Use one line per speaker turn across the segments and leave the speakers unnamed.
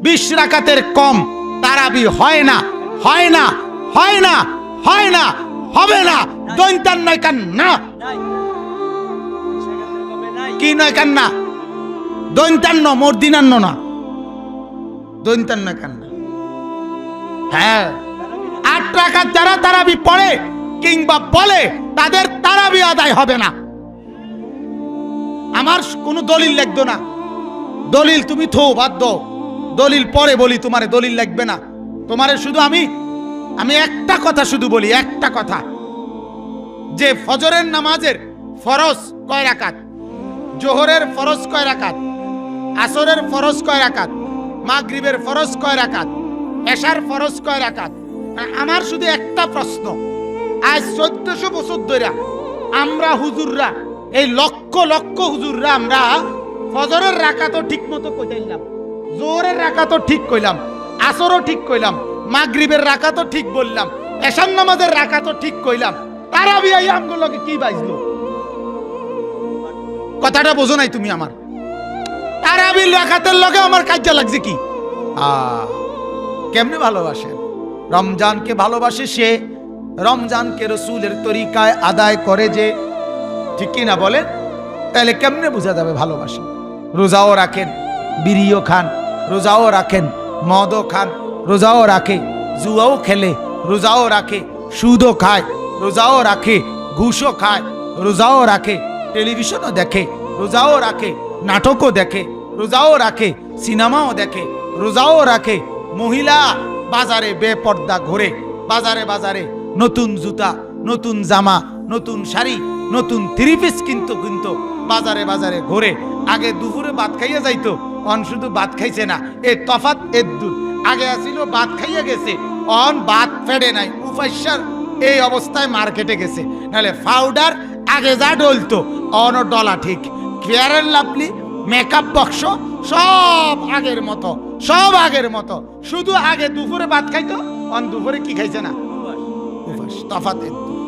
20 রাকাতের কম তারাবি হয় না, হয় না, হয় না, হয় না, হবে না। দৈন্তান নয় কান না, কি নয় কান না, দৈন্তান্ন মর্দিনান্ন না, দৈন্তান নয় কান না। হ্যাঁ, 8 রাকাত যারা তারাবি পড়ে কিংবা বলে তাদের তারাবি আদায় হবে না। আমার কোনো দলিল লাগতো না, দলিল তুমি থো বাদ দাও, দলিল পরে বলি, তোমারে দলিল লাগবে না। তোমারে শুধু আমি একটা কথা শুধু বলি, একটা কথা, যে ফজরের নামাজের ফরজ কয় রাকাত, জোহরের ফরজ কয় রাকাত, আসরের ফরজ কয় রাকাত, মাগরিবের ফরজ কয় রাকাত, এশার ফরজ কয় রাকাত। আমার শুধু একটা প্রশ্ন, আজ 1400 বছর ধরে আমরা হুজুররা, এই লক্ষ লক্ষ হুজুররা, আমরা ফজরের রাকাতও ঠিক মতো কইলাম, জোহরের রাকাতও ঠিক কইলাম, আসরও ঠিক কইলাম, মাগরিবের রাকাতও ঠিক বললাম, এশার নামাজের রাকাতও ঠিক কইলাম, তারাবি আই আমগুলোকে কি বাইজলো? কথাটা বোঝো নাই তুমি আমার? তারাবির রাকাতের লগে আমার কাজে লাগছে কি? কেমনে ভালোবাসেন? রমজানকে ভালোবাসে সে, রমজানকে রসুলের তরিকায় আদায় করে যে, ঠিক কি না বলেন? তাহলে কেমনে বোঝা যাবে ভালোবাসেন? রোজাও রাখেন, বিড়িও খান, রোজাও রাখেন, মদও খান, রোজাও রাখে, জুয়াও খেলে, রোজাও রাখে, সুদও খায়, রোজাও রাখে, ঘুষও খায়, রোজাও রাখে, টেলিভিশনও দেখে, রোজাও রাখে, নাটকও দেখে, রোজাও রাখে, সিনেমাও দেখে, রোজাও রাখে। মহিলা বাজারে বেপর্দা ঘোরে, বাজারে বাজারে নতুন জুতা, নতুন জামা, নতুন শাড়ি, নতুন 3 পিস কিন্তু বাজারে বাজারে ঘোরে। আগে দুপুরে ভাত খাইয়া যাইতো, অন শুধু ভাত খাইছে না, এ তফাৎ এর দূর। আগে আসিল ভাত খাইয়া গেছে, অন ভাত ফেডে নাই, উপাস্যার এই অবস্থায় মার্কেটে গেছে। নাহলে পাউডার আগে যা ডলতো অন ডলা ঠিক, fair and lovely, makeup box সব আগের মতো, সব আগের মতো। শুধু আগে দুপুরে ভাত খাইতো, অন দুপুরে কি খাইছে না, উপাস। তফাৎ এর দূর।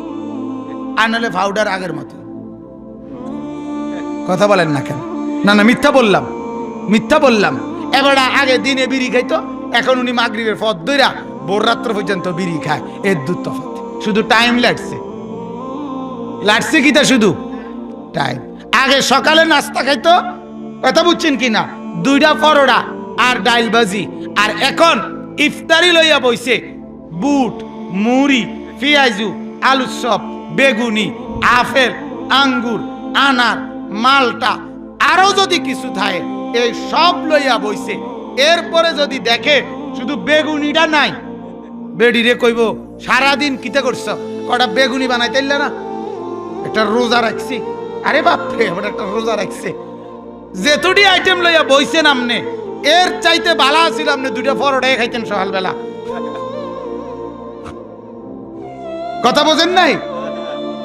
আর নাহলে পাউডার আগের মতো। কথা বলেন না কেন? না না, মিথ্যা বললাম, মিথ্যা বললাম। এবার আগে দিনে বিড়ি খাইতো, এখন উনি মাগরিবের পর দইরা ভোর রাত্র পর্যন্ত বিড়ি খায়। এর দূর তফাৎ, শুধু টাইম লাগছে, লাগছে কি? তা শুধু টাইম। আগে সকালে নাস্তা খাইতো, কথা বুঝছেন কি না, 2টা পরোটা আর ডাইল ভাজি। আর এখন ইফতারি লইয়া বইছে বুট, মুড়ি, পেঁয়াজু, আলুর চপ, বেগুনি, আপেল, আঙ্গুর, আনার, মালটা, আরো যদি কিছু থাকে এই সব লইয়া বইছে। এরপরে যদি দেখে শুধু বেগুনিটা নাই, বেডিরে কইব সারাদিন কিতে করছ, কটা বেগুনি বানাইতে না, একটা রোজা রাখছি। আরে বাপরে, আবার একটা রোজা রাখছে। যেতুটি আইটেম লইয়া বইছেন আমনে, এর চাইতে ভালো আছিল আপনি 2টা পরোটাই খাইতেন সকালবেলা। কথা বোঝেন নাই?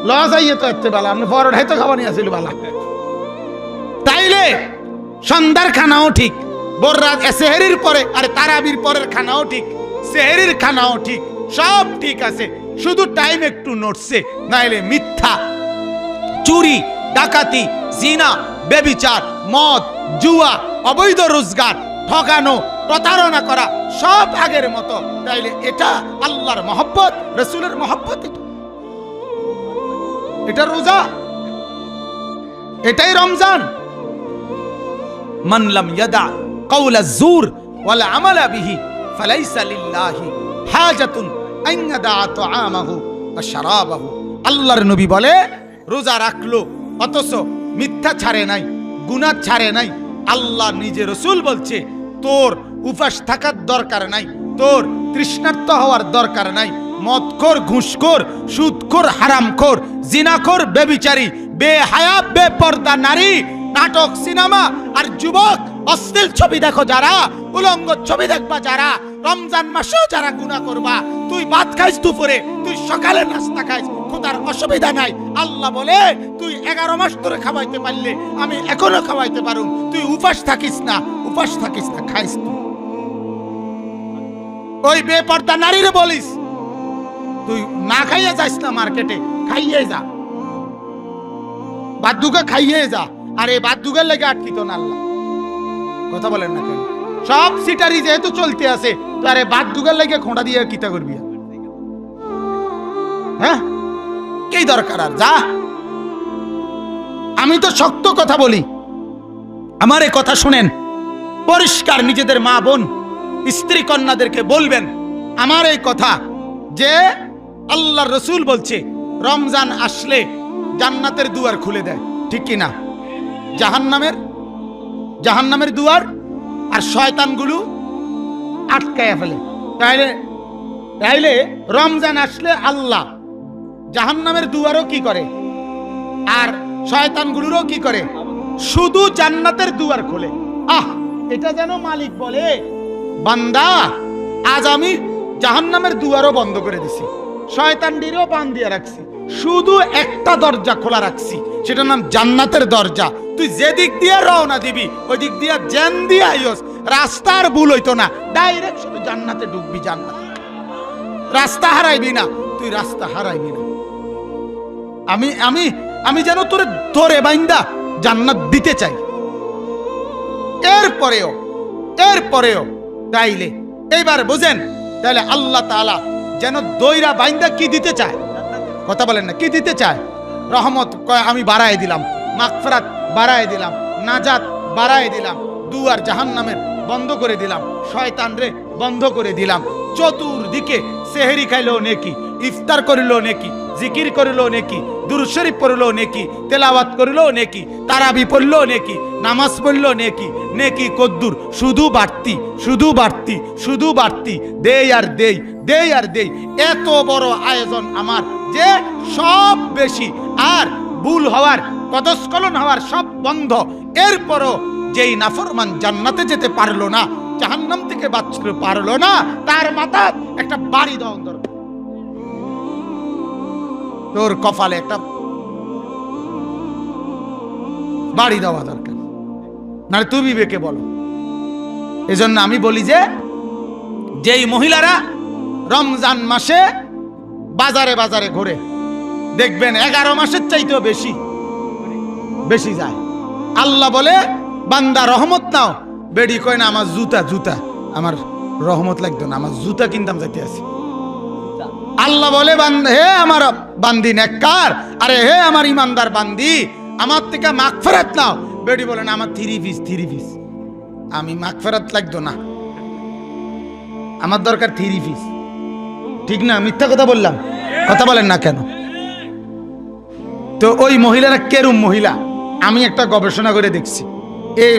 লস আইয়ে তো এত বেলা, আপনি পরোটাই তো খাওয়ানি আসিল বেলা। তাইলে সন্ধ্যার খানাও ঠিক, বড়রাত সেহরির পরে, আরে তারাবির পরের খানাও ঠিক, সেহরির খানাও ঠিক, সব ঠিক আছে, শুধু টাইম একটু নড়ছে। নাইলে মিথ্যা, চুরি, ডাকাতি, জিনা, বেবিচার, মদ, জুয়া, অবৈধ রোজগার, ঠকানো, প্রতারণা করা সব আগের মতো। তাইলে এটা আল্লাহর মহব্বত, রসুলের মহব্বত? এটা রোজা, এটাই রমজান। মান লাম ইয়াদা কাওলা যুর ওয়াল আমালা বিহি ফালাইসা লিল্লাহি হাজাতুন আন ইয়াদা তাআমাহু ওয়া শারাবাহু। আল্লাহর নবী বলে, রোজা রাখলো অথচ মিথ্যা ছাড়ে নাই, গুনাহ ছাড়ে নাই। আল্লাহ নিজে, রসুল বলছে, তোর উপাস থাকার দরকার নাই, তোর তৃষ্ণার্ত হওয়ার দরকার নাই। মদখোর, ঘুষখোর, সুদখোর, হারামখোর, জিনাখোর, বেবিচারী, বেহায়া, বেপর্দা নারী, নাটক, সিনেমা আর যুবক, অশ্লীল ছবি দেখো যারা, উলঙ্গ ছবি দেখবা যারা, রমজান মাসেও যারা গুনাহ করবা, তুই ভাত খাইস দুপুরে, তুই সকালে নাস্তা খাইস, খোদার অসুবিধা নাই। আল্লাহ বলে, তুই 11 মাস ধরে খাওয়াইতে পারলে আমি এখনো খাওয়াইতে পারুম, তুই উপাস থাকিস না, উপাস থাকিস না, খাইস তুই। ওই বেপর্দা নারীরে বলিস, তুই না খাইয়ে যাস না, মার্কেটে খাইয়ে যা, বাদ দুগা খাইয়ে যা। আর এই বাদ দুগার লেগে আটকিত না আল্লাহ। কথা বলেন না কেন? সব সিটারি যেহেতু চলতে আছে, তো আরে বাদ দুগার লাগে খোঁড়া দিয়ে কিতা করবি? হ্যাঁ, কি দরকার? আর যা, আমি তো শক্ত কথা বলি। আমার এই কথা শুনেন, পরিষ্কার নিজেদের মা বোন স্ত্রী কন্যাদেরকে বলবেন আমার এই কথা, যে আল্লাহর রসুল বলছে রমজান আসলে জান্নাতের দুয়ার খুলে দেয়, ঠিক কি না? জাহান্নামের দুয়ার আর শয়তানগুলো আটকায়া ফেলে। তাইলে রমজান আসলে আল্লাহ জাহান্নামের দুয়ারও কি করে আর শয়তানগুলোরও কি করে? শুধু জান্নাতের দুয়ার খোলে। এটা যেন মালিক বলে, বান্দা আজ আমি জাহান্নামের দুয়ারও বন্ধ করে দিছি, শয়তানটিরও বাঁধ দিয়ে রাখছি, শুধু একটা দরজা খোলা রাখছি, সেটার নাম জান্নাতের দরজা। তুই যে দিক দিয়ে রওনা দিবি ওই দিক দিয়ে জ্যান দিয়ে আইস, রাস্তার ভুল হইতো না, ডাইরেক্ট শুধু জান্নাতে ঢুকবি, জান্নাত। রাস্তা হারাইবি না, তুই রাস্তা হারাইবি না। আমি আমি আমি যেন তোরে ধরে বাইন্দা জান্নাত দিতে চাই। এরপরেও তাইলে এইবার বুঝেন, তাহলে আল্লাহ তাআলা যেন দইরা বাইন্দা কি দিতে চায়? কথা বলেন না, কি দিতে চায়? রহমত আমি বাড়ায় দিলাম, মাগফিরাত বাড়ায় দিলাম, নাজাত বাড়ায় দিলাম, দুয়ার জাহান্নামের বন্ধ করে দিলাম, শয়তান রে বন্ধ করে দিলাম। চতুর্দিকে সেহরি খাইলেও নেকি, ইফতার করিলেও নেকি, জিকির করিলেও নেকি, দুরূদ শরীফ পড়লেও নেকি, তেলাওয়াত করিলেও নেকি, তারাবি পড়লেও নেকি, নামাজ পড়লেও নেকি, নেকি কদ্দুর, শুধু বাড়তি, শুধু বাড়তি, শুধু বাড়তি, দেই আর দেই, দেই আর দেই। এত বড় আয়োজন আমার, যে সব বেশি, আর ভুল হওয়ার, কদস্খলন হওয়ার সব বন্ধ। এরপরও যেই নাফরমান জান্নাতে যেতে পারলো না, জাহান্নাম থেকে বাঁচতে পারলো না, তার মাথা একটা বাড়ি দেওয়া দরকার। তোর কপালে একটা বাড়ি দেওয়া দরকার, না তুই বিবেকে বলো। এজন্য আমি বলি যে যেই মহিলারা রমজান মাসে বাজারে বাজারে ঘুরে, দেখবেন 11 মাসের চাইতেও বেশি বেশি যায়। আল্লাহ বলে বান্দা রহমত নাও, বেডি কয় না আমার জুতা আমার রহমত লাগতো না, আমার জুতা কিনতাম যাইতে আছি। আল্লাহ বলে হে আমার বান্দি নেককার, আরে হে আমার ইমানদার বান্দি, আমার থেকে মাগফিরাত নাও। বেডি বলে না আমার 3 পিস, আমি মাগফিরাত লাগতো না, আমার দরকার 3 পিস। ঠিক না? মিথ্যা কথা বললাম? কথা বলেন না কেন? তো ওই মহিলারা কেরুম মহিলা, আমি একটা গবেষণা করে দেখছি, এই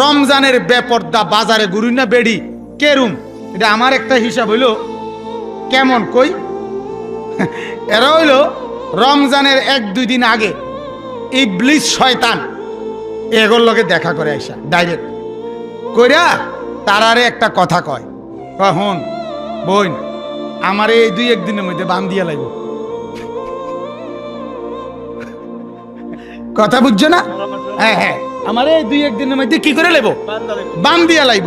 রমজানের বেপরদা বাজারে ঘুরি না বেডি কেরুম, এটা আমার একটা হিসাব হইলো কেমন কই। এরা হইলো রমজানের 1-2 দিন আগে ইবলিস শয়তান এগুলোর লগে দেখা করে আইসা ডাইরেক্ট কইরা তারারে একটা কথা কয়, হন বোন আমার এই 2-1 দিনের মধ্যে বান দিয়া লাইব। কথা বুঝছো না? হ্যাঁ, আমার এই 2-1 দিনের মধ্যে কি করে লাইব? বান দিয়া লাইব।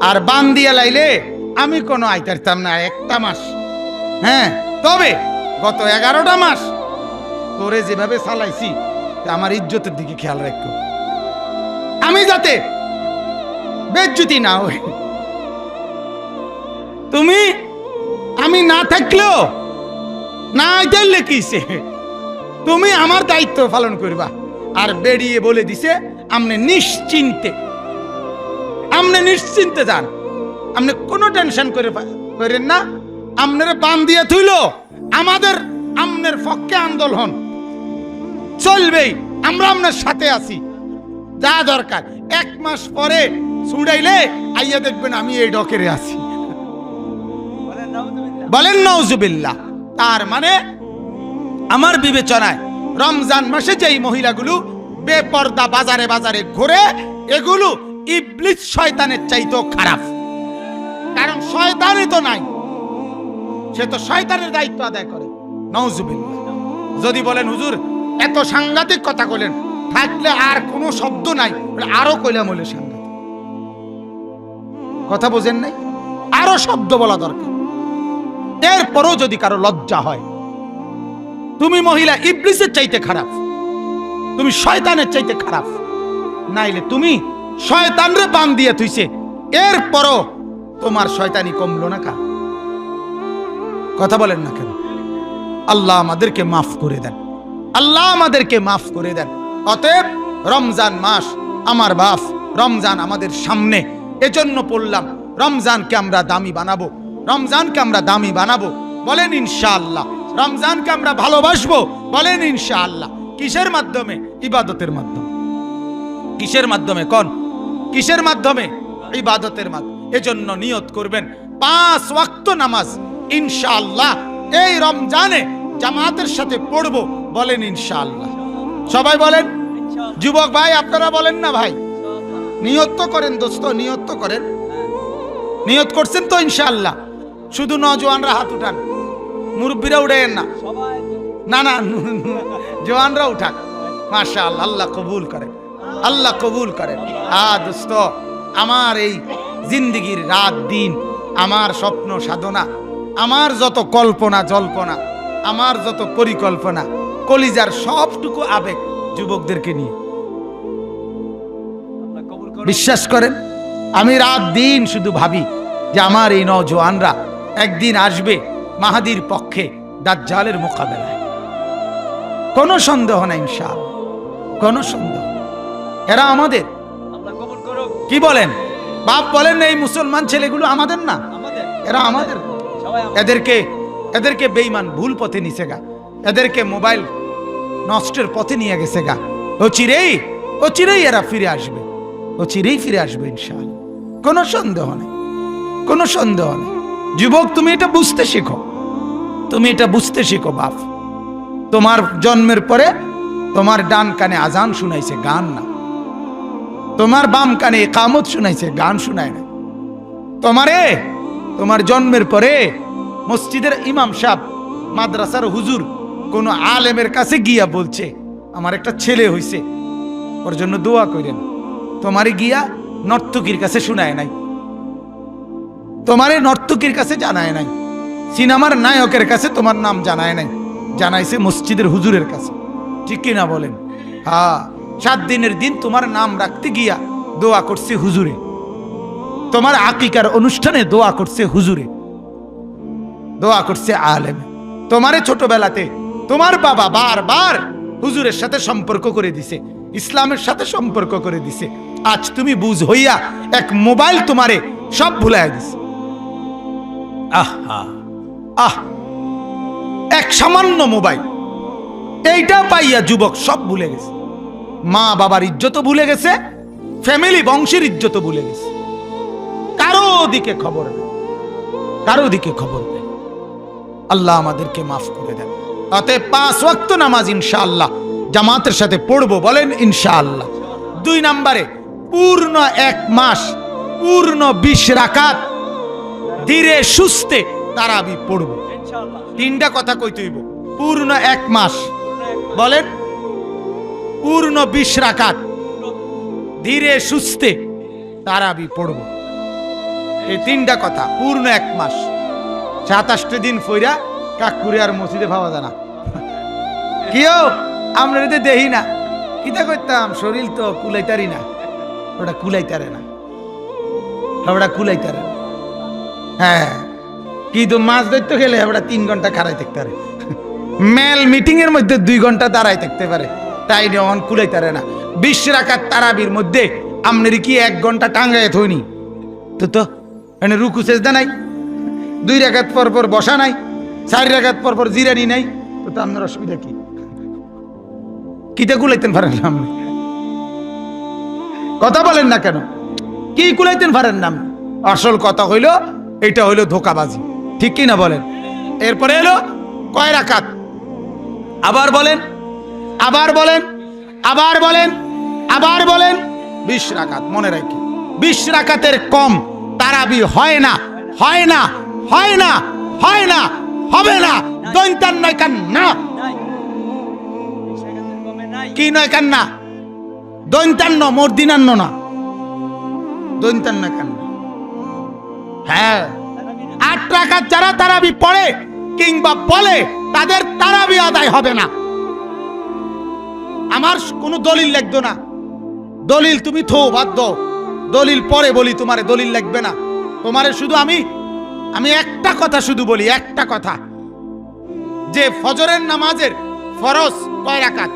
আর বান দিয়া লাইলে আমি কোনো আইতারতাম না 1টা মাস। হ্যাঁ, তবে গত 11টা মাস তোরে যেভাবে চালাইছি, আমার ইজ্জতের দিকে খেয়াল রাখো, আমি যাতে বেজ্জতি না হই। তুমি আমি না থাকলেও না আইতাইলে কিসে, তুমি আমার দায়িত্ব পালন করবা। আর বেরিয়ে বলে দিছে আপনি নিশ্চিন্তে যান, আপনি কোনো টেনশন করেন না, আপনারা বান দিয়ে থইল আমাদের আমনের পক্ষে আন্দোলন চলবেই, আমরা আপনার সাথে আছি, যা দরকার। 1 মাস পরে ছুড়াইলে আইয়া দেখবেন আমি এই ডকেরে আছি। বলেন নাউজুবিল্লাহ। তার মানে আমার বিবেচনায় রমজান মাসে যেই মহিলাগুলো বেপরদা বাজারে বাজারে ঘুরে, এগুলো ইবলিস শয়তানের চাইতেও খারাপ। কারণ শয়তানই তো নাই, সে তো শয়তানের দায়িত্ব আদায় করে। নাউজুবিল্লাহ। যদি বলেন হুজুর এত সাংঘাতিক কথা কইলেন, থাকলে আর কোনো শব্দ নাই, আরো কইলাম হলে সাংঘাতিক কথা বোঝেন নাই, আরো শব্দ বলা দরকার। এরপরও যদি কারো লজ্জা হয়, তুমি মহিলা ইবলিসের চাইতে খারাপ, তুমি শয়তানের চাইতে খারাপ, নাইলে তুমি শয়তানরে বান দিয়ে থইছে, এরপরও তোমার শয়তানি কমলো না কা? কথা বলেন না কেন? আল্লাহ আমাদেরকে মাফ করে দেন, আল্লাহ আমাদেরকে মাফ করে দেন। অতএব রমজান মাস আমার বাপ, রমজান আমাদের সামনে, এজন্য পড়লাম রমজানকে আমরা দামি বানাবো, রমজানকে আমরা দামি বানাবো, বলেন ইনশাআল্লাহ। রমজানকে আমরা ভালোবাসবো, বলেন ইনশাআল্লাহ। কিসের মাধ্যমে? ইবাদতের মাধ্যমে। কিসের মাধ্যমে? কোন কিসের মাধ্যমে? ইবাদতের মাধ্যমে। এজন্য নিয়ত করবেন 5 ওয়াক্ত নামাজ ইনশাআল্লাহ এই রমজানে জামাতের সাথে পড়বো, বলেন ইনশাআল্লাহ। সবাই বলেন। যুবক ভাই আপনারা বলেন না ভাই? নিয়ত তো করেন দোস্ত, নিয়ত তো করেন। নিয়ত করছেন তো ইনশাআল্লাহ? শুধু নওজোয়ানরা হাত উঠান, মুরব্বীরা উঠেন না। না না, জওয়ানরা উঠাক। মাশাআল্লাহ, আল্লাহ কবুল করেন, আল্লাহ কবুল করেন। দোস্ত, আমার এই জিন্দেগির রাত দিন, আমার স্বপ্ন সাধনা, আমার যত কল্পনা জল্পনা, আমার যত পরিকল্পনা, কলিজার সবটুকু আবেগ যুবকদেরকে নিয়ে। বিশ্বাস করেন, আমি রাত দিন শুধু ভাবি যে আমার এই নওজোয়ানরা একদিন আসবে মাহাদির পক্ষে দাজ্জালের মোকাবেলায়। কোনো সন্দেহ নাই ইনশাআল্লাহ, কোনো সন্দেহ। এরা আমাদের। কি বলেন বাপ? বলেন না এই মুসলমান ছেলেগুলো আমাদের না? এরা আমাদের। এদেরকে বেঈমান ভুল পথে নিছে গা, এদেরকে মোবাইল নষ্টের পথে নিয়ে গেছে গা। চিরেই এরা ফিরে আসবে, চিরেই ফিরে আসবে ইনশাআল্লাহ। কোনো সন্দেহ নেই, কোনো সন্দেহ নেই। যুবক, তুমি এটা বুঝতে শিখো, তুমি এটা বুঝতে শিখো। বাপ, তোমার জন্মের পরে তোমার ডান কানে আজান শুনাইছে, গান না। তোমার বাম কানে ইকামত শুনাইছে, গান শুনায় না। তোমার জন্মের পরে মসজিদের ইমাম সাহেব, মাদ্রাসার হুজুর, কোন আলেমের কাছে গিয়া বলছে আমার একটা ছেলে হইছে, ওর জন্য দোয়া করেন। তোমারে গিয়া নর্তকীর কাছে শুনায় নাই, তোমারে নর্তকীর কাছে জানায় নাই, সিনেমার নায়কের কাছে তোমার নাম জানায় নাই, জানাইছে মসজিদের হুজুরের কাছে। ঠিক কিনা বলেন? 7 দিনের দিন তোমার নাম রাখতে গিয়া দোয়া করছে হুজুরে, তোমার আকিকার অনুষ্ঠানে দোয়া করছে হুজুরে, দোয়া করছে আলেম। তোমারে ছোটবেলাতে তোমার বাবা বারবার হুজুরের সাথে সম্পর্ক করে দিছে, ইসলামের সাথে সম্পর্ক করে দিছে। আজ তুমি বুঝ হইয়া এক মোবাইল তোমারে সব ভুলাই দিছে। এক সামান্য মোবাইল, এইটা পাইয়া যুবক সব ভুলে গেছে। মা বাবার ইজ্জত ভুলে গেছে, ফ্যামিলি বংশের ইজ্জত ভুলে গেছে। কারো দিকে খবর নেই, কারো দিকে খবর নেই। আল্লাহ আমাদেরকে মাফ করে দেন। অতএব 5 ওয়াক্ত নামাজ ইনশাআল্লাহ জামাতের সাথে পড়বো, বলেন ইনশাআল্লাহ। 2 নম্বরে পূর্ণ 1 মাস, পূর্ণ 20 রাকাত ধীরে সুস্থে তারাবি পড়বো। 3টা কথা কইতে হইব। পূর্ণ 1 মাস, বলেন পূর্ণ 20 রাকাত ধীরে সুস্থে তারাবি পড়বো। এই 3টা কথা। পূর্ণ 1 মাস, 27 দিন ফইরা কাকুরে আর মসজিদে পাওয়া যায় না। কিও আমরা যদি দেখি না, কিতা করতাম, শরীর তো কুলাইতারি না, ওটা কুলাইতারে না, ওটা কুলাইতারে না। হ্যাঁ, কিন্তু মাছ ধরতে গেলে ওটা 3 ঘন্টা খাড়াই থাকতে পারে, মেল মিটিং এর মধ্যে 2 ঘন্টা দাঁড়াই থাকতে পারে, তাই অন কুলাইতারে না। 20 রাকাত তারাবির মধ্যে আমনের কি 1 ঘন্টা টাঙ্গায় থইনি তো এনে রুকু সেজদা নাই, 2 রাকাত পর পর বসা নাই, 4 রাকাত পর পর জিরানি নাই, তো আপনার অসুবিধা কি? কিতা কুলাইতেন পারেন না আপনি? কথা বলেন না কেন? কি কুলাইতেন পারেন না? আসল কথা হইল এটা হইল ধোকাবাজি। ঠিক কি না বলেন? এরপরে এলো কয় রাকাত? আবার বলেন, আবার বলেন, আবার বলেন, আবার বলেন। 20 রাকাত। মনে রাখি, 20 রাকাতের কম তারাবি হয় না, হয় না, হয় না, হয় না, হবে না। দৈন্তান নয় কান্না। কি নয় কান্না? দৈন্তান্ন, মর্দিনান্ন না, দৈন্তান নয় কান্না। হ্যাঁ, 8 রাকাত যারা তারাবি পড়ে কিংবা বলে তাদের তারাবি আদায় হবে না। আমার কোনো দলিল লাগতো না, দলিল তুমি থো বাদ দাও, দলিল পরে বলি, তোমারে দলিল লাগবে না। তোমারে শুধু আমি একটা কথা শুধু বলি, একটা কথা, যে ফজরের নামাজের ফরজ কয় রাকাত,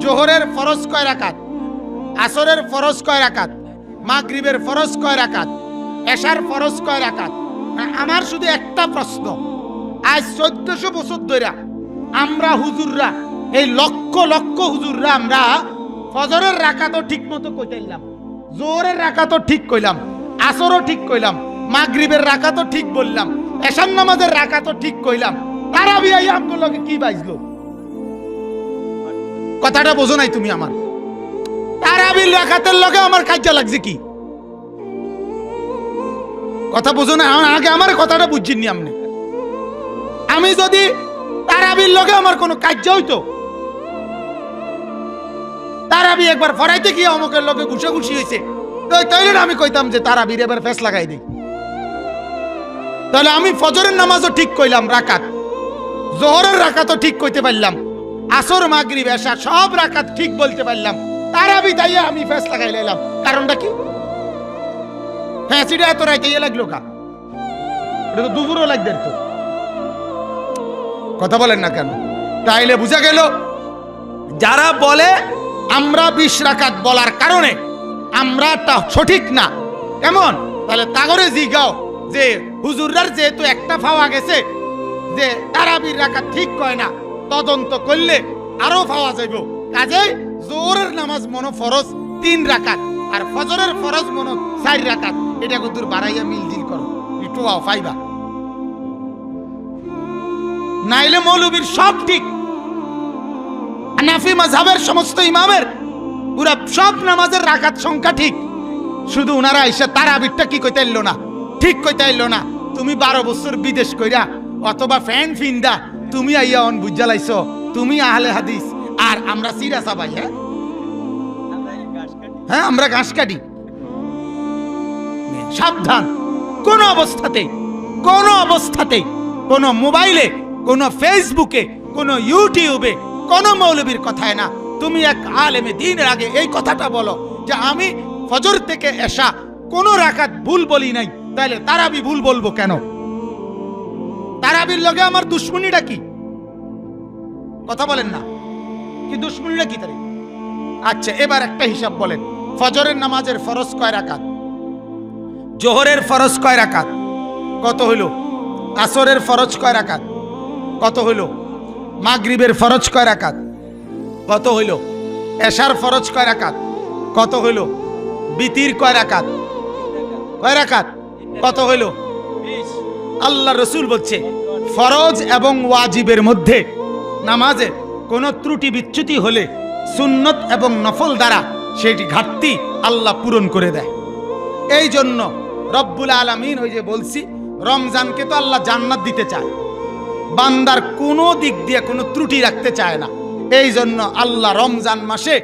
জোহরের ফরজ কয় রাকাত, আসরের ফরজ কয় রাকাত, মাগরিবের ফরজ কয় রাকাত, এশার ফরজ কয় রাকাত। আমার শুধু একটা প্রশ্ন, আজ 1400 বছর ধরে আমরা হুজুররা, এই লক্ষ লক্ষ হুজুররা, আমরা ফজরের রাকাতও ঠিক মতো কইতাইলাম, জোহরের রাকাতও ঠিক কইলাম, আসরও ঠিক কইলাম, মাগরিবের রাকাতও ঠিক বললাম, এশার নামাজের রাকাতও ঠিক কইলাম, তারাবি আইয়া আমগুলো লগে কি বাজলো? কথাটা বোঝো নাই তুমি আমার? তারাবির রাকাতের লগে আমার কাজটা লাগছে কি? কথা বোঝো না? আগে আমার কথাটা বুঝছিনি আপনি। আমি যদি তারাবির লগে আমার কোনো কাজ হইতো, তারাবি একবার ফরাইতে গিয়ে অমুকের লগে ঘুষাঘুষি হয়েছে, তাইলে আমি কইতাম যে তারাবির এবার ফেস লাগাই দিই। তাহলে আমি ফজরের নামাজও ঠিক কইলাম রাকাত, জোহরের রাকাতও ঠিক কইতে পারলাম, আসর মাগরিব এশা সব রাকাত ঠিক বলতে পারলাম, তারাবি তাইয়া আমি ফেস লাগাই লাইলাম। কারণটা কি? ফ্যাঁসিটা এত রাইতে লাগলো কা? এটা তো দুপুরও লাগবে তো। কথা বলেন না কেন? তাইলে বুঝা গেল, যারা বলে আমরা 20 রাকাত বলার কারণে আমরা তা সঠিক না, কেমন? তাহলে তাগরে জিগাও যে হুজুররার যেহেতু একটা ফাওয়া গেছে যে তারাবির রাকাত ঠিক কয় না, তদন্ত করলে আরো পাওয়া যাইব। কাজেই জোহরের নামাজ মনো ফরজ 3 রাকাত আর ফজরের ফরজ মনো 4 রাকাত, এটা কত দূর বাড়াইয়া মিলজিল করো, একটু ফাইবা। নাইলে মৌলবীর সব ঠিক, হানাফি মাযহাবের সমস্ত ইমামের পুরা সব নামাজের রাকাত সংখ্যা ঠিক, শুধু উনারা আইসা তারাবিরটা কি কইতে আইলো না, ঠিক কইতে আইলো না। তুমি 12 বছর বিদেশ কইরা অথবা ফ্যান ফিন্দা তুমি আইয়া অন বুঝা লাইছো তুমি আহলে হাদিস, আর আমরা সিরা সাবাই। হ্যাঁ, আমরা ঘাস কাটি। সাবধান, কোন অবস্থাতে কোন মোবাইলে, কোন ফেসবুকে, কোন ইউটিউবে কোন মৌলবীর কথায় না, তুমি এক আলেমে দ্বীনের আগে এই কথাটা বলো যে আমি ফজর থেকে এশা কোন রাকাত ভুল বলি নাই, তাহলে তারাবি ভুল বলবো কেন? তারাবির লগে আমার দুশ্মনীটা কি? কথা বলেন না, কি দুশ্মনীটা কি তারে? আচ্ছা, এবার একটা হিসাব বলেন, ফজরের নামাজের ফরজ কয় রাকাত, জোহরের ফরজ কয় রাকাত, কত হইল? আসরের ফরজ কয় রাকাত, কত হইল? মাগরিবের ফরজ কয় রাকাত, কত হইল? এশার ফরজ কয় রাকাত, কত হইল? বিতির কয় রাকাত, কয় রাকাত, কত হইল? আল্লাহ রসুল বলছে ফরজ এবং ওয়াজিবের মধ্যে নামাজে কোনো ত্রুটি বিচ্যুতি হলে সুন্নত এবং নফল দ্বারা সেটি ঘাটতি আল্লাহ পূরণ করে দেয়। এই জন্য রব্বুল আলামিন, ওই যে বলছি, রমজানকে তো আল্লাহ জান্নাত দিতে চায়, বান্দার কোনো দিক দিয়ে কোনো ত্রুটি রাখতে চায় না। এই জন্য আল্লাহ রমজান মাসে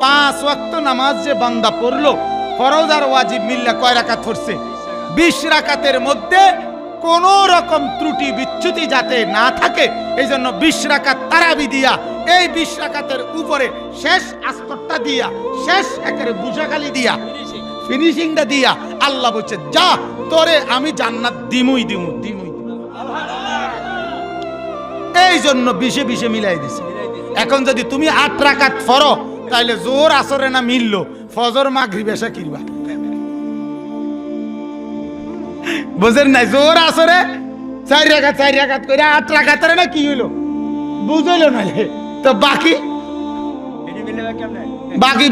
5 ওয়াক্ত নামাজ যে বান্দা পড়লো, ফরজ আর ওয়াজিব মিল্লা কয় রাকাত পড়ছে? 20 রাকাতের মধ্যে কোন রকম ত্রুটি বিচ্যুতি যাতে না থাকে, এই জন্য 20 রাকাত তারাবি দিয়া, এই 20 রাকাতের উপরে শেষ আস্তরটা দিয়া, শেষ একেবারে বুঝাগালি দিয়া, ফিনিশিংটা দিয়া আল্লাহ বলছে যা তোরে আমি জান্নাত দিমুই। এই জন্য 20 মিলাই দিছে। এখন যদি তুমি 8 রাকাত ফরো, তাহলে জোর আসরে না মিললো, ফজর মাগরিব এশা কিরবা? বুঝেন নাই? জোর আসরে 4 রাকাত করে 8 রাকাতের না কি হইলো? বুঝলো না? তো বাকি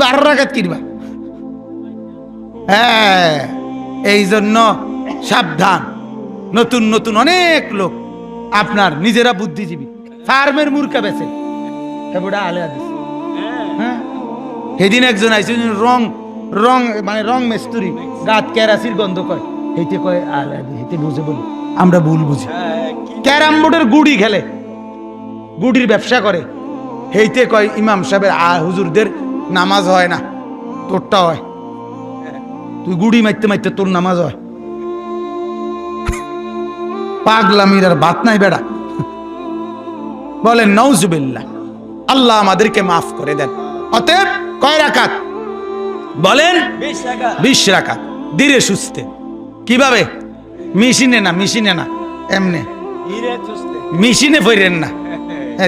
12 রাকাত কিরবা? হ্যাঁ, এই জন্য সাবধান। নতুন অনেক লোক আপনার নিজেরা বুদ্ধিজীবী, ফার্মের মুরকা বেছে সেদিন একজন আইসে রং মানে রং মেস্তুরি গাত কেরাসির গন্ধ কয়, হেইতে কয় হেতে বুঝে বলি আমরা ভুল বুঝি। ক্যারাম বোর্ডের গুড়ি খেলে, গুড়ির ব্যবসা করে, হেইতে কয় ইমাম সাহেবের হুজুরদের নামাজ হয় না, তোরটা হয়। তুই গুড়ি মারতে তোর নামাজ হয়? পাগলামির আর বাত নাই বেড়া। বলেন নাউজুবিল্লাহ। আল্লাহ আমাদেরকে মাফ করে দেন। অতএব কয় রাকাত? বলেন 20 রাকাত ধীরে সুস্থে। কিভাবে? মেশিনে না এমনে মেশিনে পড়েন না।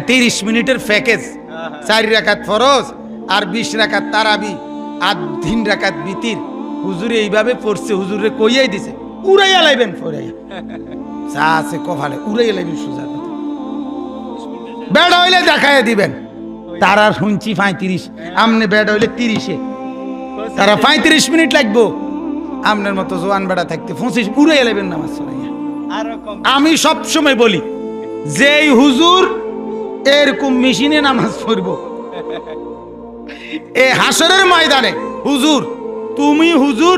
30 মিনিটের প্যাকেজ, 4 রাকাত ফরজ আর 20 রাকাত তারাবি আর 3 রাকাত বিতির। হুজুরে এইভাবে পড়ছে, হুজুরে কইয়াই দিছে উড়াইয়া লাইবেন ফরাইয়া চা আছে কপালে উড়াইয়া লাইবেন সোজা কথা। বেড হইলে দেখাইয়া দিবেন। তারা শুনছি 35, আমনে বেড হইলে 30-এ, তারা 35 মিনিট লাগবো। আপনার মতো জোয়ান বেড়া থাকতে 25 উড়াইয়া লাইবেন নামাজ পড়াইয়া। আমি সব সময় বলি যেই হুজুর এরকম মেশিনে নামাজ পড়ব, এ হাসরের ময়দানে হুজুর, তুমি হুজুর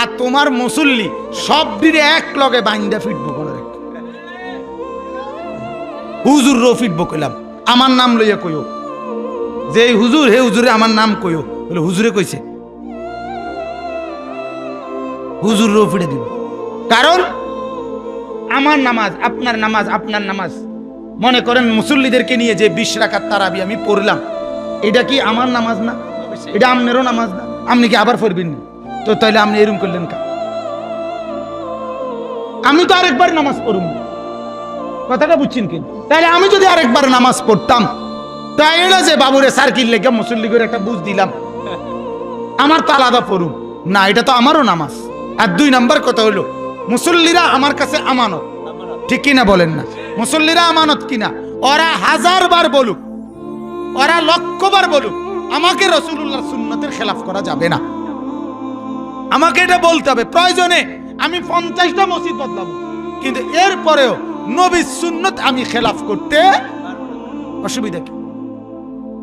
আর তোমার মুসল্লি সব দিনে এক লগে বাইন্দা ফিটবো। হুজুর রো ফিটবো কইলাম, আমার নাম লইয়া কইও। যে হুজুর হে হুজুরে আমার নাম কইও, বলে হুজুরে কইছে, হুজুর রো ফিটে দিব। কারণ আমার নামাজ আপনার নামাজ আপনার নামাজ। মনে করেন মুসল্লিদেরকে নিয়ে যে 20 রাকাত তারাবি আমি পড়লাম, এটা কি আমার নামাজ না? এটা আপনারও নামাজ না? আপনি কি আবার পড়বেন? তো তাইলে আপনি এরকম করলেন কা? আমি তো আরেকবার নামাজ পড়ব, কথাটা বুঝছেন কি? তাহলে আমি যদি আরেকবার নামাজ পড়তাম, তাইলে যে বাবুরে সার্কিল লেগে মুসল্লি করে একটা বুঝ দিলাম, আমার তো আলাদা পড়ুন না, এটা তো আমারও নামাজ। আর 2 নাম্বার কথা হলো, মুসল্লিরা আমার কাছে আমানত, ঠিক কিনা বলেন না? মুসল্লিরা আমানত কিনা? ওরা 1000 বার বলুক, ওরা 1,00,000 বার বলুক, আমাকে রাসূলুল্লাহর সুন্নতের খেলাফ করা যাবে না। আমাকে এটা বলতে হবে। প্রয়োজনে আমি 50টা মসজিদ বদলাবো, কিন্তু এরপরেও নবীর সুন্নত আমি খেলাফ করতে অসুবিধা কি?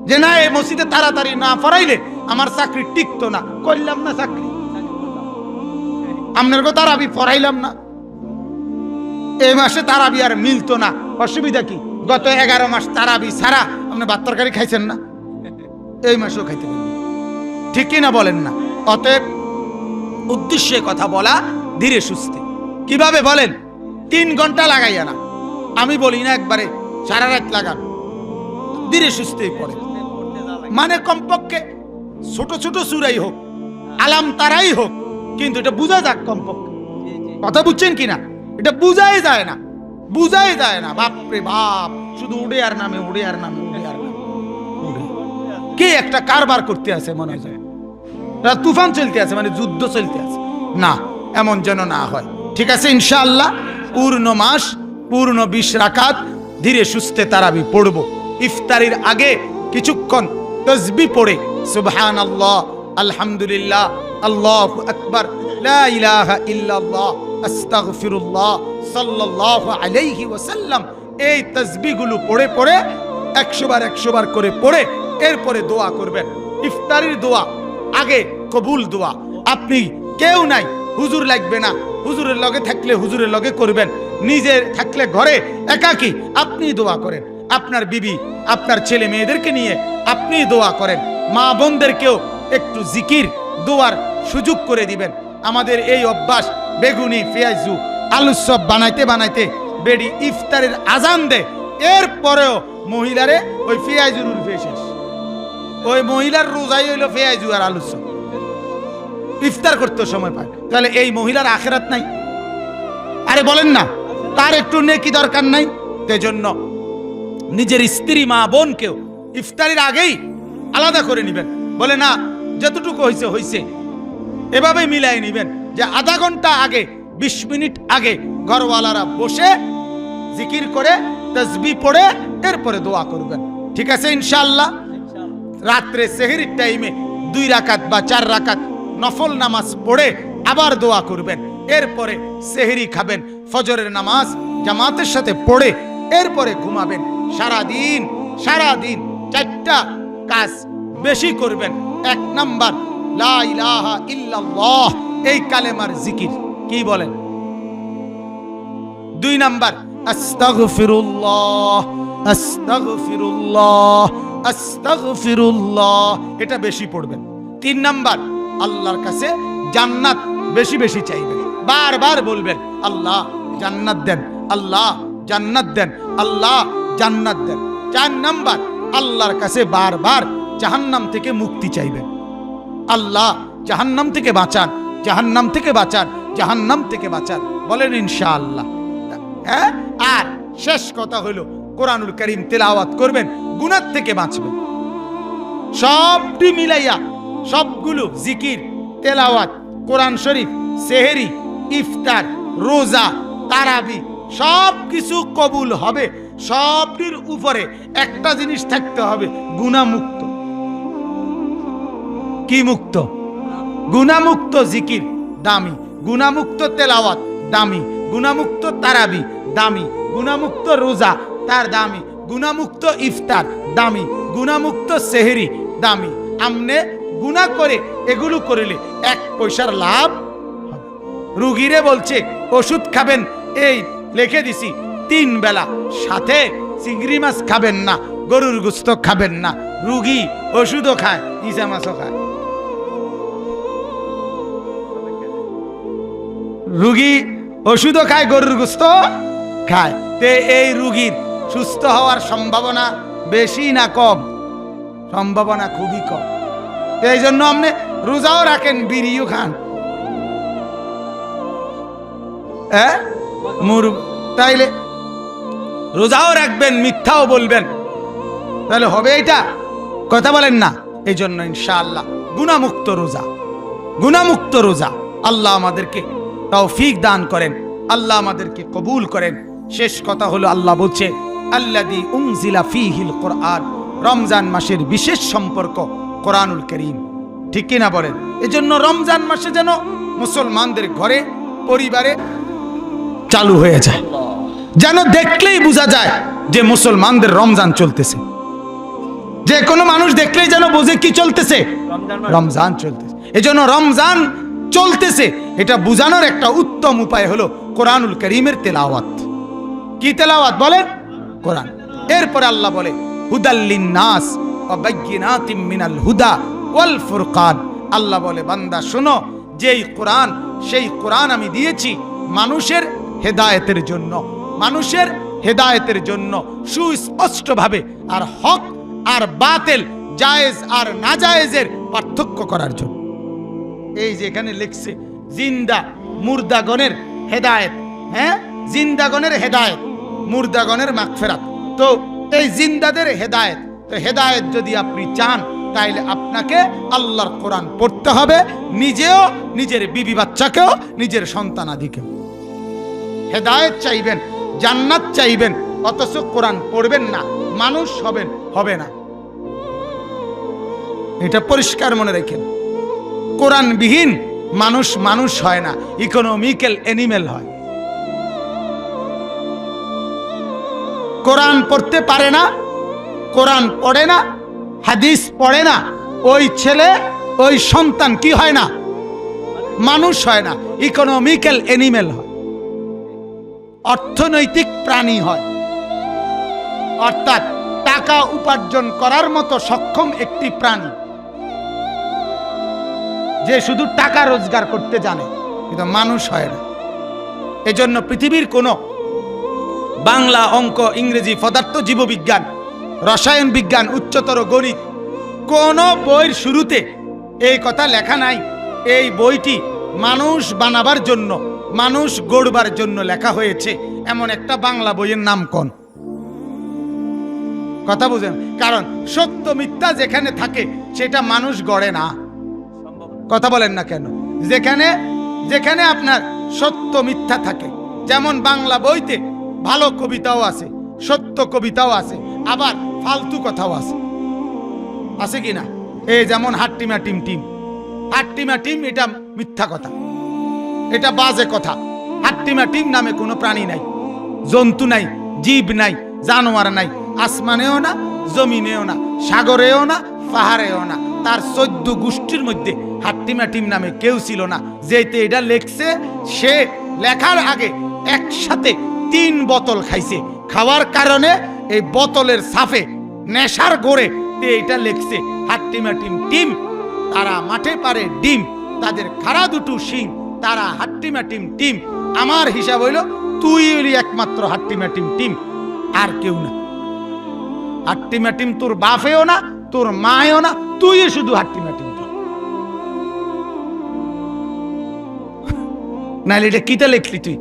যে না এই মসজিদে তাড়াতাড়ি না পড়াইলে আমার চাকরি টিকতো না, করলাম না চাকরি। আপনার কথা তারাবি পড়াইলাম না, এই মাসে তারাবি আর মিলতো না, অসুবিধা কি? গত 11 মাস তারাবি ছাড়া আপনি ভাত তরকারি খাইছেন না, এই মাসেও খাইতে পারেন, ঠিক কিনা বলেন না? অতএব উদ্দেশ্যে কথা বলা ধীরে সুস্থে। কিভাবে বলেন? 3 ঘন্টা লাগাইয়া না, আমি বলি না একবারে সারা রাত লাগান, ধীরে সুস্থেই পড়ে। মানে কমপক্ষে ছোট ছোট সূরাই হোক, আলাম তারাই হোক, কিন্তু এটা বুঝা যাক কমপক্ষে। কথা বুঝছেন কিনা? এটা বুঝাই যায় না, বুঝাই যায় না। বাপরে বাপ, শুধু উড়ে আর নামে, উড়ে আর নামে, উড়ে আর নামে, উড়ে। কে একটা কারবার করতে আছে মনে হয়, তুফান চলতে আছে, মানে যুদ্ধ চলতে আছে। না, এমন যেন না হয়। ঠিক আছে, ইনশাআল্লাহ পূর্ণ মাস, পূর্ণ 20 রাকাত ধীরে সুস্থে তারাবি পড়ব। ইফতারির আগে কিছুক্ষণ তাসবিহ পড়ে সুবহানাল্লাহ, আলহামদুলিল্লাহ, আল্লাহু আকবার, লা ইলাহা ইল্লাল্লাহ, আস্তাগফিরুল্লাহ, সাল্লাল্লাহু আলাইহি ওয়াসাল্লাম, এই তাসবিহগুলো পড়ে পড়ে 100 বার করে পড়ে এরপরে দোয়া করবেন। ইফতারির দোয়া আগে কবুল দোয়া। আপনি কেউ নাই, হুজুর লাগবে না, হুজুরের লগে থাকলে হুজুরের লগে করবেন, নিজে থাকলে ঘরে একাকী আপনি দোয়া করেন। আপনার বিবি, আপনার ছেলে মেয়েদেরকে নিয়ে আপনি দোয়া করেন। মা বোনদেরকেও একটু জিকির দোয়ার সুযোগ করে দিবেন। আমাদের এই অভ্যাস, বেগুনি পেঁয়াজু আলু সব বানাইতে বানাইতে বেডি ইফতারের আজান দেয়, এরপরেও মহিলারে ওই পেঁয়াজুর উঠে শেষ। ওই মহিলার রোজাই হইল পেঁয়াজু আর আলু সব, ইফতার করতে সময় পায়। তাহলে এই মহিলার আখিরাত নাই? আরে বলেন না, তার একটু নেকি দরকার নাই? সেজন্য নিজের স্ত্রী মা বোনকেও ইফতারির আগেই আলাদা করে নিবেন। বলে না, যতটুকু হয়েছে হয়েছে, এভাবে মিলাই নিবেন যে আধা ঘন্টা আগে, 20 মিনিট আগে ঘরওয়ালারা বসে জিকির করে তাসবিহ পড়ে এরপরে দোয়া করবেন। ঠিক আছে ইনশাআল্লাহ? রাত্রে সেহরির টাইমে 2 রাকাত বা 4 রাকাত নফল নামাজ পড়ে আবার দোয়া করবেন। এরপরে সেহরি খাবেন, ফজরের নামাজ জামাতের সাথে পড়ে এরপরে ঘুমাবেন। সারাদিন 4টা কাজ বেশি করবেন। 1 নাম্বার লা ইলাহা ইল্লাল্লাহ, এই কালেমার জিকির, কি বলেন? 2 নাম্বার আস্তাগফিরুল্লাহ, আস্তাগফিরুল্লাহ, আস্তাগফিরুল্লাহ, এটা বেশি পড়বেন। 3 নাম্বার আল্লাহর কাছে জান্নাত বেশি বেশি চাইবেন, বারবার বলবেন আল্লাহ জান্নাত দেন, আল্লাহ জান্নাত দেন, আল্লাহ জান্নাত দেন। 4 নাম্বার আল্লাহর কাছে বারবার জাহান্নাম থেকে মুক্তি চাইবেন। আল্লাহ জাহান্নাম থেকে বাঁচান, জাহান্নাম থেকে বাঁচান, জাহান্নাম থেকে বাঁচান। বলেন ইনশাআল্লাহ। হ্যাঁ, আর শেষ কথা হলো কোরআনুল কারীম তেলাওয়াত করবেন, গুনাহ থেকে বাঁচবেন। সবটি মিলাইয়া সবগুলো জিকির, তেলাওয়াত, কোরআন শরীফ, সেহরি, ইফতার, রোজা, তারাবি সব কিছু কবুল হবে। সবটির উপরে একটা জিনিস থাকতে হবে, গুনাহমুক্ত। কি মুক্ত? গুনাহমুক্ত জিকির দামি, গুনাহমুক্ত তেলাওয়াত দামি, গুনাহমুক্ত তারাবি দামি, গুনাহমুক্ত রোজা তার দামি, গুনাহমুক্ত ইফতার দামি, গুনাহমুক্ত সেহরি দামি। আমনে গুনাহ করে এগুলো করিলে 1 পয়সার লাভ হবে। রুগীরে বলছে ওষুধ খাবেন, এই লিখে দিছি 3 বেলা, সাথে চিংড়ি মাছ খাবেন না, গরুর গোশত খাবেন না। রুগী ওষুধও খায়, ইসা মাছও খায়। রুগী ওষুধও খায়, গরুর গোশত খায়। তে এই রুগীর সুস্থ হওয়ার সম্ভাবনা বেশি না কম? সম্ভাবনা খুবই কম। এই জন্য আপনি রোজাও রাখেন, বিড়িও খান, তাইলে রোজাও রাখবেন, মিথ্যাও বলবেন, তাহলে হবে এটা? কথা বলেন না। এই জন্য ইনশাআল্লাহ গুনাহমুক্ত রোজা, গুনাহমুক্ত রোজা। আল্লাহ আমাদেরকে তৌফিক দান করেন, আল্লাহ আমাদেরকে কবুল করেন। শেষ কথা হলো আল্লাহ বলছে আল্লাযী উনজিলা ফীহিল কুরআন, রমজান মাসের বিশেষ সম্পর্ক কোরআনুল কারীম। ঠিক কিনা বলেন? এজন্য রমজান মাসে যেন মুসলমানদের ঘরে পরিবারে চালু হয়ে যায়, যেন দেখলেই বোঝা যায় যে মুসলমানদের রমজান চলতেছে। যে কোনো মানুষ দেখলেই যেন বোঝে কি চলতেছে, রমজান চলতেছে। এজন্য রমজান চলতেছে এটা বোঝানোর একটা উত্তম উপায় হলো কোরআনুল কারীমের তেলাওয়াত। কি তেলাওয়াত বলেন? কোরআন। এরপরে আল্লাহ বলে হুদাল্লিন নাস ওয়া বাইয়িনাতিম মিনাল হুদা ওয়াল ফুরকান। আল্লাহ বলে বান্দা শোনো, যেই কোরআন, সেই কোরআন আমি দিয়েছি মানুষের হেদায়েতের জন্য, মানুষের হেদায়েতের জন্য সুস্পষ্টভাবে, আর হক আর বাতিল, জায়েজ আর নাজায়েজের পার্থক্য করার জন্য। এই যে এখানে লিখছে জিন্দা মুর্দাগণের হেদায়েত, হ্যাঁ, জিন্দাগণের হেদায়েত, মুর্দাগণের মাগফিরাত। তো এই জিন্দাদের হেদায়েত, তো হেদায়েত যদি আপনি চান তাইলে আপনাকে আল্লাহর কোরআন পড়তে হবে, নিজেও, নিজের বিবি বাচ্চাকেও, নিজের সন্তানাদিকেও। হেদায়েত চাইবেন, জান্নাত চাইবেন, অথচ কোরআন পড়বেন না, মানুষ হবেন, হবে না। এটা পরিষ্কার মনে রাখেন। কোরআনবিহীন মানুষ মানুষ হয় না, ইকোনমিক্যাল অ্যানিমেল হয়। কোরআন পড়তে পারে না, কোরআন পড়ে না, হাদিস পড়ে না, ওই ছেলে, ওই সন্তান কি হয় না? মানুষ হয় না, ইকোনমিক্যাল অ্যানিমেল হয়, অর্থনৈতিক প্রাণী হয়। অর্থাৎ টাকা উপার্জন করার মতো সক্ষম একটি প্রাণী, যে শুধু টাকা রোজগার করতে জানে, কিন্তু মানুষ হয় না। এজন্য পৃথিবীর কোনো বাংলা, অঙ্ক, ইংরেজি, পদার্থ, জীববিজ্ঞান, রসায়ন বিজ্ঞান, উচ্চতর গণিত, কোন বইয়ের শুরুতে এই কথা লেখা নাই এই বইটি মানুষ বানাবার জন্য, মানুষ গড়বার জন্য লেখা হয়েছে। এমন একটা বাংলা বইয়ের নাম কোন? কথা বুঝেন? কারণ সত্য মিথ্যা যেখানে থাকে সেটা মানুষ গড়ে না। কথা বলেন না কেন? যেখানে যেখানে আপনার সত্য মিথ্যা থাকে, যেমন বাংলা বইতে ভালো কবিতাও আছে, সত্য কবিতাও আছে, আবার ফালতু কথাও আছে, আছে কি না? এই যেমন হাট্টিমা টিম টিম, হাট্টিমা টিম এটা মিথ্যা কথা, এটা বাজে কথা। হাট্টিমা টিম নামে কোনো প্রাণী নাই, জন্তু নাই, জীব নাই, জানোয়ার নাই, আসমানেও না, জমিনেও না, সাগরেও না, পাহাড়েও না। তার 14 গোষ্ঠীর মধ্যে হাট্টিমা টিম নামে কেউ ছিল না। যেতে এটা লেখছে, সে লেখার আগে একসাথে 3 বোতল খাইছে, খাওয়ার কারণে এই বোতলের সাফে নেশার গোড়ে এটা লেখছে হাট্টিমা টিম টিম, তারা মাঠে পারে ডিম, তাদের খাড়া দুটো শিং, তারা হাট্টিমা টিম টিম। আমার হিসাব হইল তুই হইলি একমাত্র হাট্টিমা টিম টিম, আর কেউ না। হাট্টিমা টিম তোর বাপেও না, তোর মায়েও না, তুই শুধু হাট্টিমা টিম টিম। নাহলে এটা কিটা লেখলি তুই?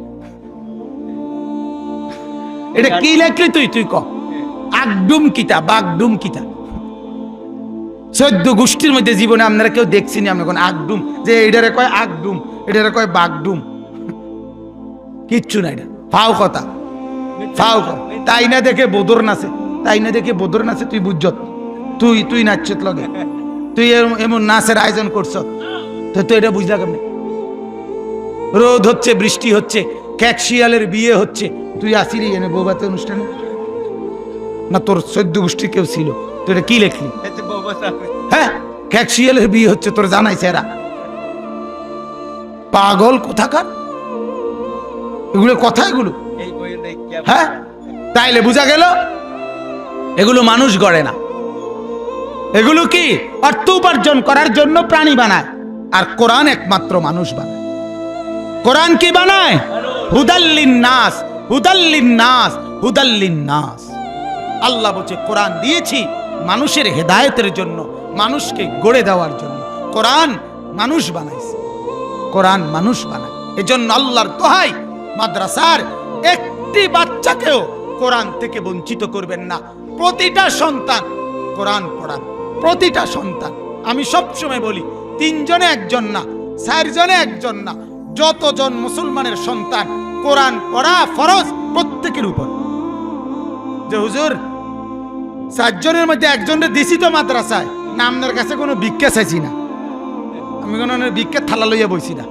এটা কি লেখলি তুই? তুই ক আগডুম কিতা, বাগডুম কিতা? 14 গোষ্ঠীর মধ্যে জীবনে আপনারা কেউ দেখছিনি আমরা কোন আগডুম, যে এটারে কয় আগডুম, এটারে কয় বাগডুম, কিচ্ছু নাই। এটা ফাও কথা, ফাও কথা। তাই না দেখে বদর নাচে, তাই না দেখে বদর নাচে তুই বুঝছত, তুই নাচছত লগে, তুই এমন নাচের আয়োজন করছ, তো তুই এটা বুঝলা কেমনে? রোদ হচ্ছে, বৃষ্টি হচ্ছে, ক্যাকশিয়ালের বিয়ে হচ্ছে, তুই আসিলি এনে বৌবাতে অনুষ্ঠানে? না তোর 14 গোষ্ঠী কেউ ছিল? তুই এটা কি লেখলি? হ্যাঁ, ক্যাকশিয়ালের বিয়ে হচ্ছে, তোর জানাইছে এরা? পাগল কোথাকার এগুলো কথা, এগুলো হ্যাঁ। তাইলে বুঝা গেল এগুলো মানুষ গড়ে না, এগুলো কি অর্থ উপার্জন করার জন্য প্রাণী বানায়, আর কোরআন একমাত্র মানুষ বানায়। কোরআন কি বানায়? হুদাল্লিন নাস, হুদাল্লিন নাস, হুদাল্লিন নাস। আল্লাহ বলছে কোরআন দিয়েছি মানুষের হেদায়েতের জন্য, মানুষকে গড়ে দেওয়ার জন্য। কোরআন মানুষ বানাইছে, কোরআন মানুষ বানায়। এজন্য আল্লাহর দোহাই, মাদ্রাসার একটি বাচ্চাকেও কোরআন থেকে বঞ্চিত করবেন না। প্রতিটা সন্তান কোরআন পড়ান, প্রতিটা সন্তান। আমি সবসময় বলি 3 জনে 1 জন না, 4 জনে 1 জন না, যতজন মুসলমানের সন্তান কোরআন পড়া ফরজ প্রত্যেকের উপর। যে হুজুর 4 জনের মধ্যে 1 জনের দিছি তো মাদ্রাসায়, না আপনার কাছে কোনো ভিক্ষা চাইছি না, আমি কোনো ভিক্ষা থালা লইয়া বইছি না।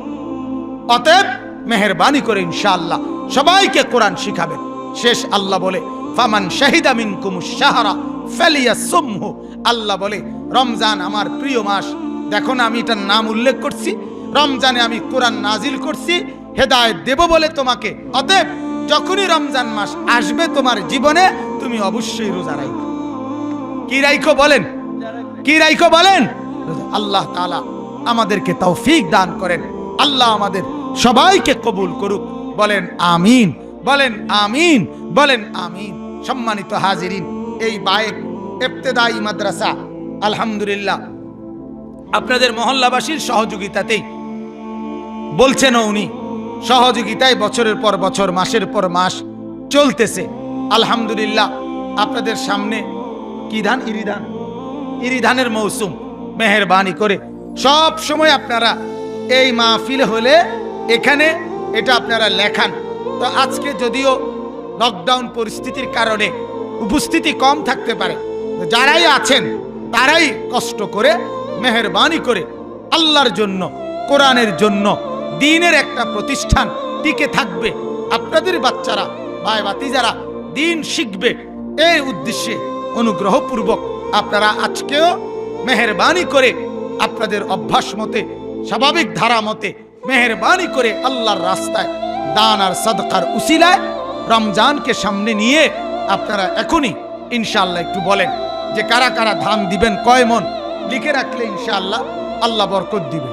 অতএব মেহেরবানি করে ইনশাআল্লাহ সবাইকে কোরআন শিখাবেন। শেষ আল্লাহ বলে ফামান শাহিদা মিনকুমুশ শাহরা ফালিয়াসুমহু। আল্লাহ বলে রমজান আমার প্রিয় মাস, দেখো না আমি এটার নাম উল্লেখ করছি, রমজানে আমি কোরআন নাজিল করছি হেদায়েত দেব বলে তোমাকে। অতএব যখনই রমজান মাস আসবে তোমার জীবনে, তুমি অবশ্যই রোজা রাখো। কি রাখো বলেন? কি রাখো বলেন? আল্লাহ তাআলা আমাদেরকে তৌফিক দান করেন, আল্লাহ আমাদের সবাইকে কবুল করুক। বলেন আমিন, বলেন আমিন, বলেন আমিন। সম্মানিত হাজিরিন, এই বায়েক ইবতেদায়ী মাদ্রাসা আলহামদুলিল্লাহ আপনাদের মহল্লাবাসীর সহযোগিতাতেই, বলছেন উনি, সহযোগিতায় বছরের পর বছর, মাসের পর মাস চলতেছে আলহামদুলিল্লাহ। আপনাদের সামনে কি ধান? ইরিধান, ইরিধানের মৌসুম। মেহেরবানি করে সব সময় আপনারা এই মাহফিল হলে এখানে এটা আপনারা লেখান। তো আজকে যদিও লকডাউন পরিস্থিতির কারণে উপস্থিতি কম থাকতে পারে, যারাই আছেন তারাই কষ্ট করে মেহেরবানি করে আল্লাহর জন্য, কোরআনের জন্য, দ্বীনের একটা প্রতিষ্ঠান টিকে থাকবে, আপনাদের বাচ্চারা ভাই ভাতিজারা দ্বীন শিখবে, এই উদ্দেশ্যে অনুগ্রহপূর্বক আপনারা আজকেও মেহেরবানি করে আপনাদের অভ্যাস মতে, স্বাভাবিক ধারা মতে মেহেরবানি করে আল্লাহর রাস্তায় দান আর সাদকার উসিলায় রমজানকে সামনে নিয়ে আপনারা এখনই ইনশাআল্লাহ একটু বলেন যে কারা কারা ধান দিবেন, কয় মন লিখে রাখলে ইনশাআল্লাহ আল্লাহ বরকত দিবে।